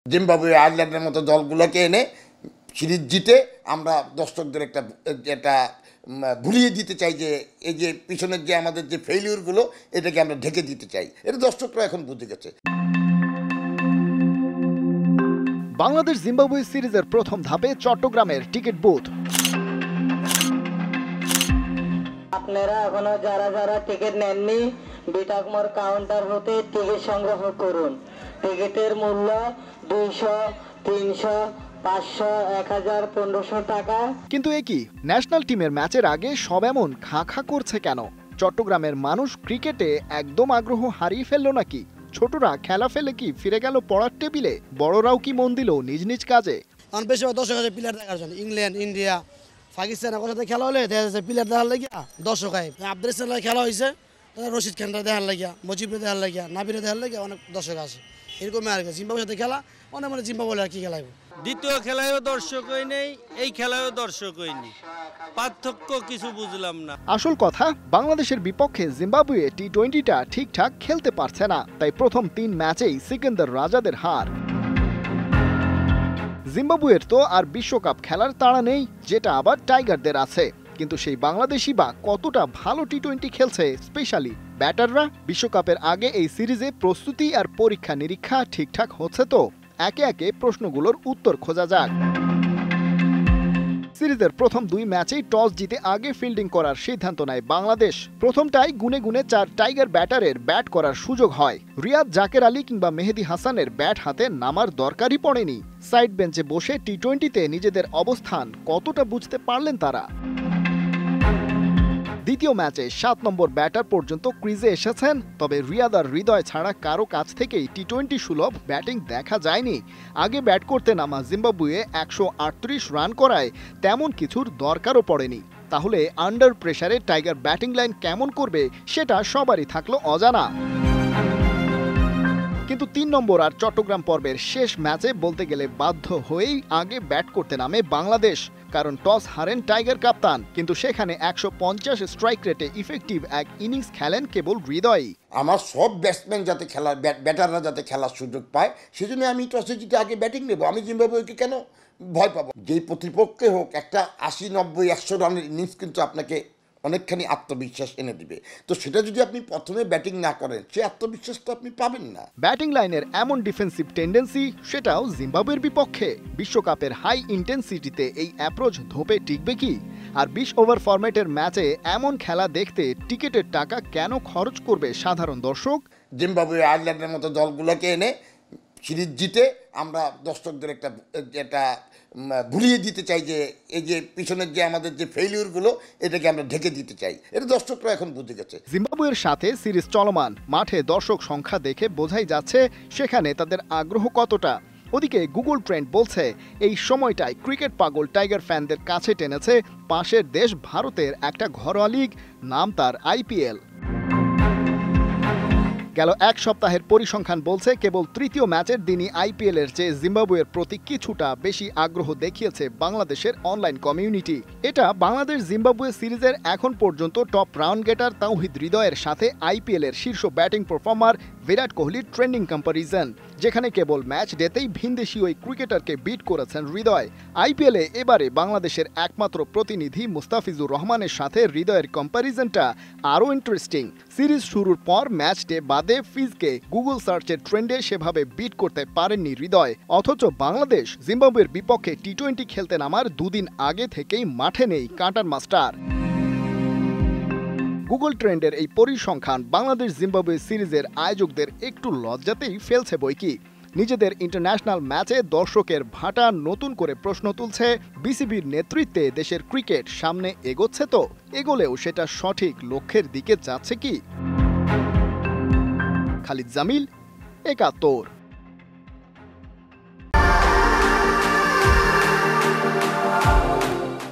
Zimbabwe, আয়ারল্যান্ডের মতো দলগুলোকে এনে সিরিজ জিতে আমরা দর্শকদের একটা ভুলিয়ে দিতে চাই যে এই যে পিছনের যে আমাদের যে ফেইলিউরগুলো এটাকে আমরা ঢেকে দিতে চাই। এটা দর্শকরা এখন বুঝে গেছে। বাংলাদেশ জিম্বাবুয়ে সিরিজের প্রথম ধাপে চট্টগ্রামের টিকিট বুথ। আপনারা এখনো যারা যারা টিকিট নেননি বিটাকমোর কাউন্টার হতে টিকিট সংগ্রহ করুন। টিকিটের মূল্য 200, 300, 500, 1000, 1500 টাকা। কিন্তু এ কি, ন্যাশনাল টিমের ম্যাচের আগে সব এমন খা খা করছে কেন? চট্টগ্রামের মানুষ ক্রিকেটে একদম আগ্রহ হারিয়ে ফেললো নাকি? ছোটরা খেলা ফেলে কি ফিরে গেল পড়ার টেবিলে? বড়রাও কি মন দিল নিজ নিজ কাজে? বেশিরভাগ দর্শক আছে প্লেয়ার দেখার জন্য। ইংল্যান্ড, ইন্ডিয়া, পাকিস্তান আমার সাথে খেলা হলে দেখা যাচ্ছে প্লেয়ার দেখার লাগিয়া দর্শক হয়। আব্দুল ইসলামের খেলা হয়েছে, রশিদ খানরা দেখার লাগিয়া, মুজিবরে দেখার লাগিয়া, নাবিরে দেখার লাগিয়া অনেক দর্শক আছে। এরকম আর কি জিম্বাবুয়ের সাথে খেলা অনেক মানে জিম্বাবুয়ে আর কি খেলাইব। দ্বিতীয় খেলায়ও দর্শকই নেই, এই খেলায়ও দর্শকই নেই, পার্থক্য কিছু বুঝলাম না। আসল কথা, বাংলাদেশের বিপক্ষে জিম্বাবুয়ে টি-20টা ঠিকঠাক খেলতে পারছে না, তাই প্রথম 3 ম্যাচেই সিকান্দার রাজাদের হার। জিম্বাবুয়ের তো আর বিশ্বকাপ খেলার তাড়া নেই, যেটা আবার টাইগারদের আছে। কিন্তু সেই বাংলাদেশি বা কতটা ভালো টি-20 খেলছে, স্পেশালি ব্যাটাররা? বিশ্বকাপের আগে এই সিরিজে প্রস্তুতি আর পরীক্ষা নিরীক্ষা ঠিকঠাক হচ্ছে তো? একে একে প্রশ্নগুলোর উত্তর খোঁজা যাক। সিরিজের প্রথম 2 ম্যাচেই টস জিতে আগে ফিল্ডিং করার সিদ্ধান্ত নেয় বাংলাদেশ। প্রথমটাই গুনে গুনে 4 টাইগার ব্যাটারের ব্যাট করার সুযোগ হয়। রিয়াদ, জাকের আলী কিংবা মেহেদী হাসানের ব্যাট হাতে নামার দরকারই পড়েনি। সাইড বেঞ্চে বসে টি-20তে নিজেদের অবস্থান কতটা বুঝতে পারলেন তারা? দ্বিতীয় ম্যাচে 7 নম্বর ব্যাটার পর্যন্ত ক্রিজে এসেছেন, তবে রিয়াদ আর হৃদয় ছাড়া কারো কাছ থেকেই টি-20 সুলভ ব্যাটিং দেখা যায়নি। আগে ব্যাট করতে নামা জিম্বাবুয়ে 138 রান করায় তেমন কিছুর দরকারও পড়েনি। তাহলে আন্ডার প্রেসারে টাইগার ব্যাটিং লাইন কেমন করবে সেটা সবারই থাকলো অজানা। কিন্তু 3 নম্বর আর চট্টগ্রাম পর্বের শেষ ম্যাচে বলতে গেলে বাধ্য হয়েই আগে ব্যাট করতে নামে বাংলাদেশ, কারণ টস হারেন টাইগার কাপ্তান। কিন্তু সেখানে 150 স্ট্রাইক রেটে ইফেক্টিভ এক ইনিংস খেলেন কেবল হৃদয়। আমার সব ব্যাটসম্যান যাতে খেলার ব্যাটাররা যাতে খেলার সুযোগ পায়, সেজন্য আমি টসে জিতে আগে ব্যাটিং নেব। আমি জিম্বাবুয়েকে কেন ভয় পাবো? যেই প্রতিপক্ষে হোক, একটা 80, 90, 100 রানের ইনিংস কিন্তু আপনাকে অনেকখানি আত্মবিশ্বাস এনে দিবে। তো সেটা যদি আপনি প্রথমে ব্যাটিং না করেন, সে আত্মবিশ্বাস তো আপনি পাবেন না। ব্যাটিং লাইনের এমন ডিফেন্সিভ টেন্ডেন্সি, সেটাও জিম্বাবুয়ের বিপক্ষে। বিশ্বকাপের হাই ইন্টেন্সিটিতে এই অ্যাপ্রোচ ধোপে টিকবে কি? আর 20 ওভার ফরম্যাটের ম্যাচে এমন খেলা দেখতে টিকিটের টাকা কেন খরচ করবে সাধারণ দর্শক? জিম্বাবুয়ে, আয়ারল্যান্ডের মতো দলগুলোকে এনে সিরিজ জিতে আমরা দর্শকদের একটা ভুলিয়ে দিতে চাই যে এই যে পিছনের যে আমাদের যে ফেইলিউরগুলো এটাকে আমরা ঢেকে দিতে চাই। এটা দর্শকরা এখন বুঝে গেছে। জিম্বাবুয়ের সাথে সিরিজ চলমান, মাঠে দর্শক সংখ্যা দেখে বোঝাই যাচ্ছে সেখানে তাদের আগ্রহ কতটা। ওদিকে গুগল ট্রেন্ড বলছে এই সময়টায় ক্রিকেট পাগল টাইগার ফ্যানদের কাছে টেনেছে পাশের দেশ ভারতের একটা ঘরোয়া লিগ, নাম তার IPL। গেল 1 সপ্তাহের পরিসংখ্যান বলছে কেবল তৃতীয় ম্যাচের দিনই IPL এর চেয়ে জিম্বাবুয়ের প্রতি কিছুটা বেশি আগ্রহ দেখিয়েছে বাংলাদেশের অনলাইন কমিউনিটি। এটা বাংলাদেশ জিম্বাবুয়ে সিরিজের এখন পর্যন্ত টপ রান গেটার তাওহিদ হৃদয়ের সাথে IPL এর শীর্ষ ব্যাটিং পারফর্মার বিরাট কোহলির ট্রেন্ডিং কম্পারিজন, যেখানে কেবল ম্যাচ ডেতেই ভিনদেশি ওই ক্রিকেটারকে বিট করেছেন হৃদয়। IPL এ এবারে বাংলাদেশের একমাত্র প্রতিনিধি মুস্তাফিজুর রহমানের সাথে হৃদয়ের কম্পারিজনটা আরও ইন্টারেস্টিং। সিরিজ শুরুর পর ম্যাচ ডে বাদে ফিজকে গুগল সার্চের ট্রেন্ডে সেভাবে বিট করতে পারেননি হৃদয়। অথচ বাংলাদেশ জিম্বাবুয়ের বিপক্ষে টি-20 খেলতে নামার 2 দিন আগে থেকেই মাঠে নেই কাঁটার মাস্টার। গুগল ট্রেন্ডের এই পরিসংখ্যান বাংলাদেশ জিম্বাবুয়ে সিরিজের আয়োজকদের একটু লজ্জাতেই ফেলছে বইকি। নিজেদের ইন্টারন্যাশনাল ম্যাচে দর্শকের ভাটা নতুন করে প্রশ্ন তুলছে বিসিবির নেতৃত্বে দেশের ক্রিকেট সামনে এগোচ্ছে তো? এগোলেও সেটা সঠিক লক্ষ্যের দিকে যাচ্ছে কি? খালিদ জামিল, ৭১।